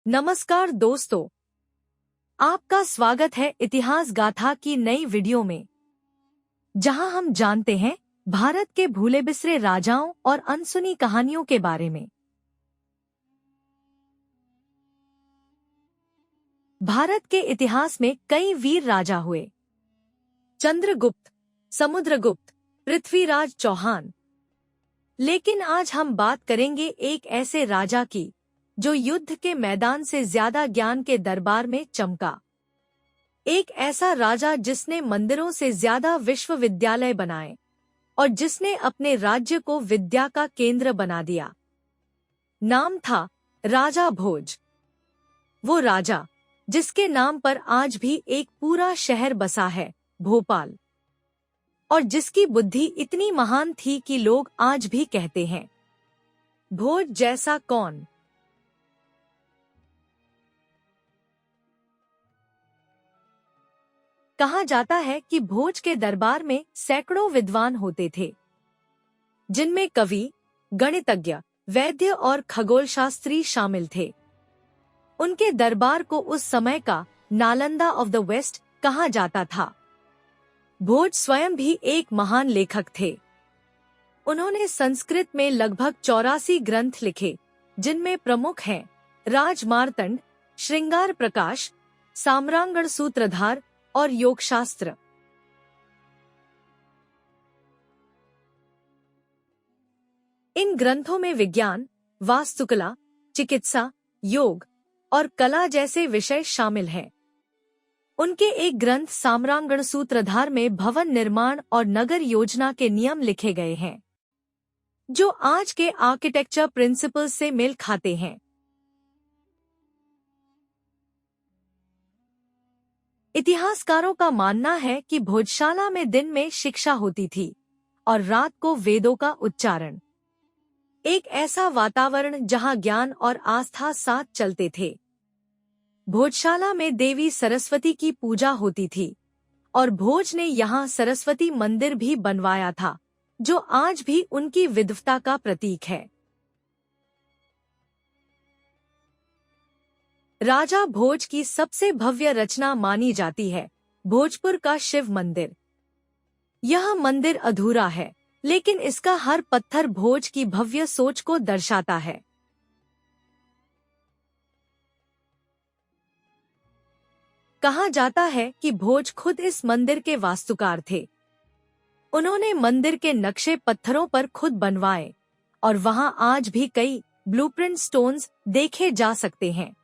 नमस्कार दोस्तों, आपका स्वागत है इतिहास गाथा की नई वीडियो में, जहां हम जानते हैं भारत के भूले बिसरे राजाओं और अनसुनी कहानियों के बारे में। भारत के इतिहास में कई वीर राजा हुए। चंद्रगुप्त, समुद्रगुप्त, पृथ्वीराज चौहान। लेकिन आज हम बात करेंगे एक ऐसे राजा की जो युद्ध के मैदान से ज्यादा ज्ञान के दरबार में चमका। एक ऐसा राजा जिसने मंदिरों से ज्यादा विश्वविद्यालय बनाए और जिसने अपने राज्य को विद्या का केंद्र बना दिया। नाम था राजा भोज। वो राजा जिसके नाम पर आज भी एक पूरा शहर बसा है, भोपाल, और जिसकी बुद्धि इतनी महान थी कि लोग आज भी कहते हैं, भोज जैसा कौन। कहा जाता है कि भोज के दरबार में सैकड़ों विद्वान होते थे, जिनमें कवि, गणितज्ञ, वैद्य और खगोलशास्त्री शामिल थे। उनके दरबार को उस समय का नालंदा ऑफ द वेस्ट कहा जाता था। भोज स्वयं भी एक महान लेखक थे। उन्होंने संस्कृत में लगभग 84 ग्रंथ लिखे, जिनमें प्रमुख हैं राजमार्तंड, श्रृंगार प्रकाश, साम्रांगण सूत्रधार और योगशास्त्र। इन ग्रंथों में विज्ञान, वास्तुकला, चिकित्सा, योग और कला जैसे विषय शामिल हैं। उनके एक ग्रंथ साम्रांगण सूत्रधार में भवन निर्माण और नगर योजना के नियम लिखे गए हैं, जो आज के आर्किटेक्चर प्रिंसिपल्स से मेल खाते हैं। इतिहासकारों का मानना है कि भोजशाला में दिन में शिक्षा होती थी और रात को वेदों का उच्चारण। एक ऐसा वातावरण जहां ज्ञान और आस्था साथ चलते थे। भोजशाला में देवी सरस्वती की पूजा होती थी और भोज ने यहाँ सरस्वती मंदिर भी बनवाया था, जो आज भी उनकी विद्वता का प्रतीक है। राजा भोज की सबसे भव्य रचना मानी जाती है भोजपुर का शिव मंदिर। यह मंदिर अधूरा है, लेकिन इसका हर पत्थर भोज की भव्य सोच को दर्शाता है। कहा जाता है कि भोज खुद इस मंदिर के वास्तुकार थे। उन्होंने मंदिर के नक्शे पत्थरों पर खुद बनवाए और वहां आज भी कई ब्लूप्रिंट स्टोन्स देखे जा सकते हैं।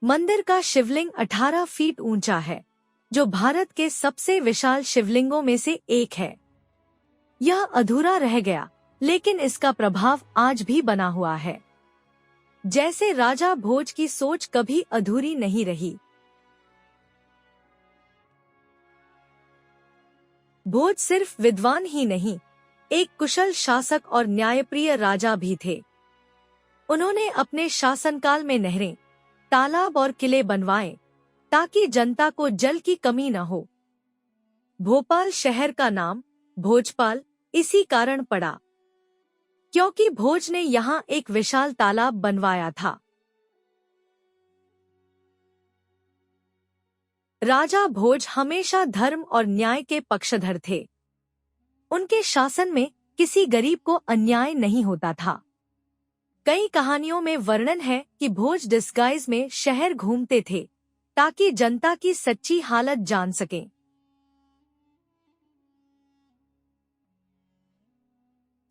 मंदिर का शिवलिंग 18 फीट ऊंचा है, जो भारत के सबसे विशाल शिवलिंगों में से एक है। यह अधूरा रह गया, लेकिन इसका प्रभाव आज भी बना हुआ है। जैसे राजा भोज की सोच कभी अधूरी नहीं रही। भोज सिर्फ विद्वान ही नहीं, एक कुशल शासक और न्यायप्रिय राजा भी थे। उन्होंने अपने शासनकाल में नहरें, तालाब और किले बनवाए ताकि जनता को जल की कमी न हो। भोपाल शहर का नाम भोजपाल इसी कारण पड़ा, क्योंकि भोज ने यहाँ एक विशाल तालाब बनवाया था। राजा भोज हमेशा धर्म और न्याय के पक्षधर थे। उनके शासन में किसी गरीब को अन्याय नहीं होता था। कई कहानियों में वर्णन है कि भोज डिस्गाइज में शहर घूमते थे ताकि जनता की सच्ची हालत जान सकें।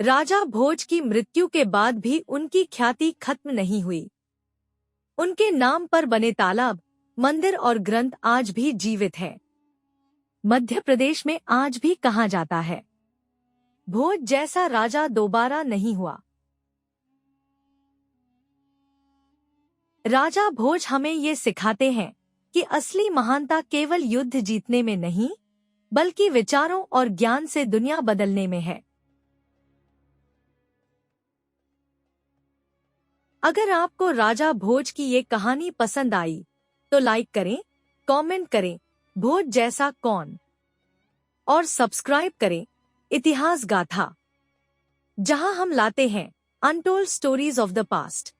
राजा भोज की मृत्यु के बाद भी उनकी ख्याति खत्म नहीं हुई। उनके नाम पर बने तालाब, मंदिर और ग्रंथ आज भी जीवित हैं। मध्य प्रदेश में आज भी कहा जाता है, भोज जैसा राजा दोबारा नहीं हुआ। राजा भोज हमें ये सिखाते हैं कि असली महानता केवल युद्ध जीतने में नहीं, बल्कि विचारों और ज्ञान से दुनिया बदलने में है। अगर आपको राजा भोज की ये कहानी पसंद आई, तो लाइक करें, कमेंट करें, भोज जैसा कौन, और सब्सक्राइब करें इतिहास गाथा, जहां हम लाते हैं untold stories of the past.